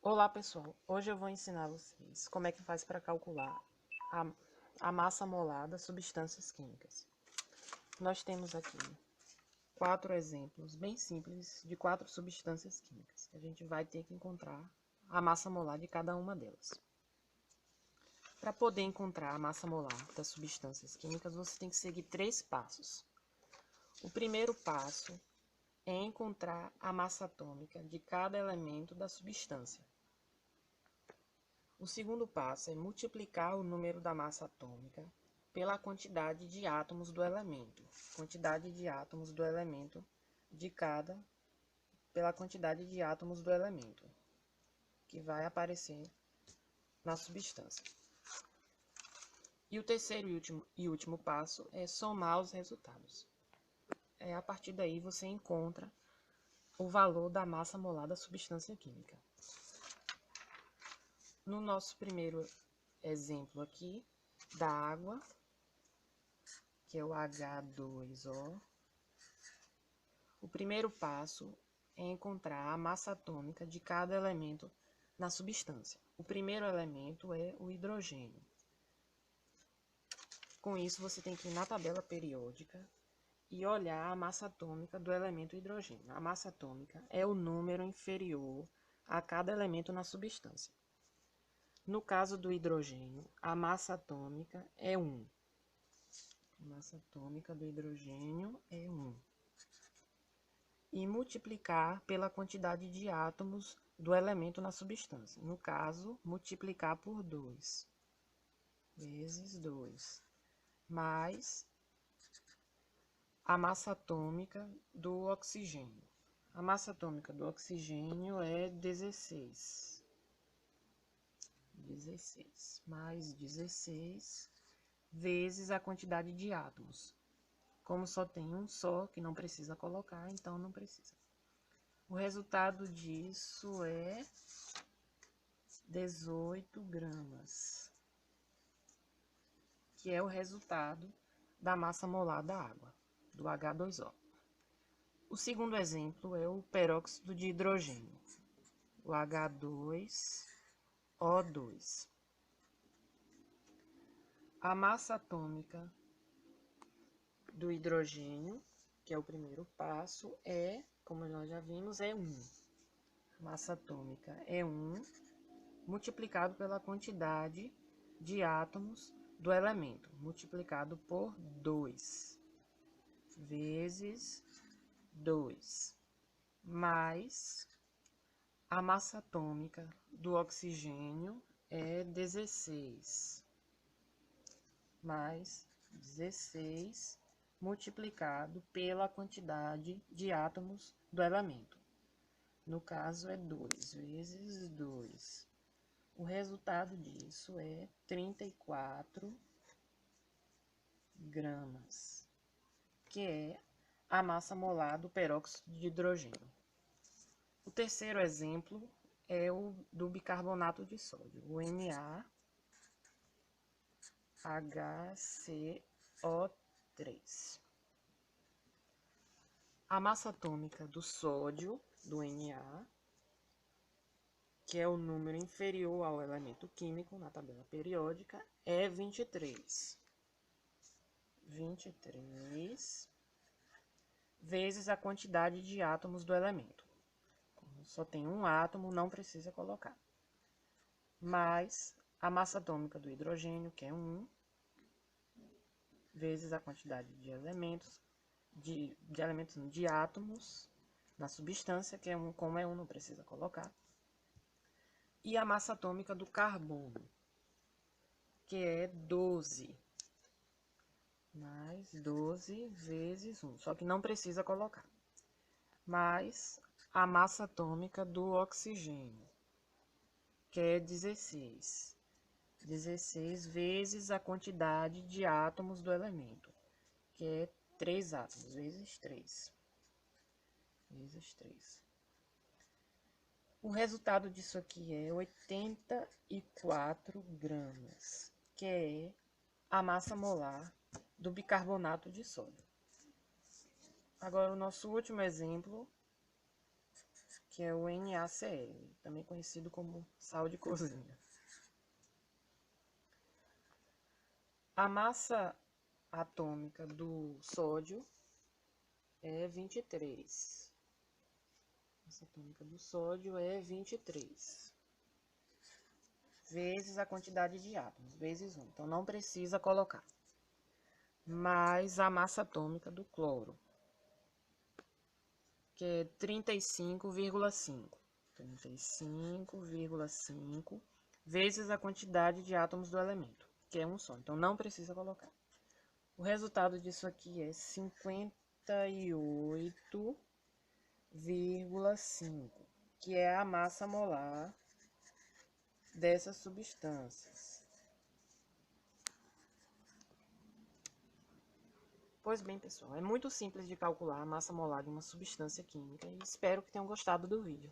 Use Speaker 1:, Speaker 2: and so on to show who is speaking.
Speaker 1: Olá pessoal, hoje eu vou ensinar vocês como é que faz para calcular a massa molar das substâncias químicas. Nós temos aqui 4 exemplos bem simples de 4 substâncias químicas. A gente vai ter que encontrar a massa molar de cada uma delas. Para poder encontrar a massa molar das substâncias químicas, você tem que seguir 3 passos. O primeiro passo é encontrar a massa atômica de cada elemento da substância. O segundo passo é multiplicar o número da massa atômica pela quantidade de átomos do elemento. Quantidade de átomos do elemento pela quantidade de átomos do elemento que vai aparecer na substância. E o terceiro e último passo é somar os resultados. A partir daí você encontra o valor da massa molar da substância química. No nosso primeiro exemplo aqui, da água, que é o H2O, o primeiro passo é encontrar a massa atômica de cada elemento na substância. O primeiro elemento é o hidrogênio. Com isso, você tem que ir na tabela periódica e olhar a massa atômica do elemento hidrogênio. A massa atômica é o número inferior a cada elemento na substância. No caso do hidrogênio, a massa atômica é 1. A massa atômica do hidrogênio é 1. E multiplicar pela quantidade de átomos do elemento na substância. No caso, multiplicar por 2 vezes 2, mais a massa atômica do oxigênio. A massa atômica do oxigênio é 16. 16 mais 16 vezes a quantidade de átomos. Como só tem um só, que não precisa colocar, então não precisa. O resultado disso é 18 gramas, que é o resultado da massa molar da água, do H2O. O segundo exemplo é o peróxido de hidrogênio, o H2O2. A massa atômica do hidrogênio, que é o primeiro passo, como nós já vimos, é 1. Massa atômica é 1, multiplicado pela quantidade de átomos do elemento, multiplicado por 2, vezes 2, mais a massa atômica do oxigênio é 16, mais 16 multiplicado pela quantidade de átomos do elemento. No caso é 2 vezes 2. O resultado disso é 34 gramas, que é a massa molar do peróxido de hidrogênio. O terceiro exemplo é o do bicarbonato de sódio, o NaHCO3. A massa atômica do sódio, do Na, que é o número inferior ao elemento químico na tabela periódica, é 23. 23 vezes a quantidade de átomos do elemento. Só tem um átomo, não precisa colocar. Mais a massa atômica do hidrogênio, que é 1, vezes a quantidade de elementos, de átomos na substância, que é 1, como é 1, não precisa colocar. E a massa atômica do carbono, que é 12. Mais 12 vezes 1, só que não precisa colocar. Mais a massa atômica do oxigênio, que é 16. 16 vezes a quantidade de átomos do elemento, que é 3 átomos, vezes 3. Vezes 3. O resultado disso aqui é 84 gramas, que é a massa molar do bicarbonato de sódio. Agora, o nosso último exemplo, que é o NaCl, também conhecido como sal de cozinha. A massa atômica do sódio é 23. A massa atômica do sódio é 23. Vezes a quantidade de átomos, vezes 1. Então, não precisa colocar. Mais a massa atômica do cloro, que é 35,5. 35,5 vezes a quantidade de átomos do elemento, que é um só. Então, não precisa colocar. O resultado disso aqui é 58,5, que é a massa molar dessas substâncias. Pois bem, pessoal, é muito simples de calcular a massa molar de uma substância química e espero que tenham gostado do vídeo.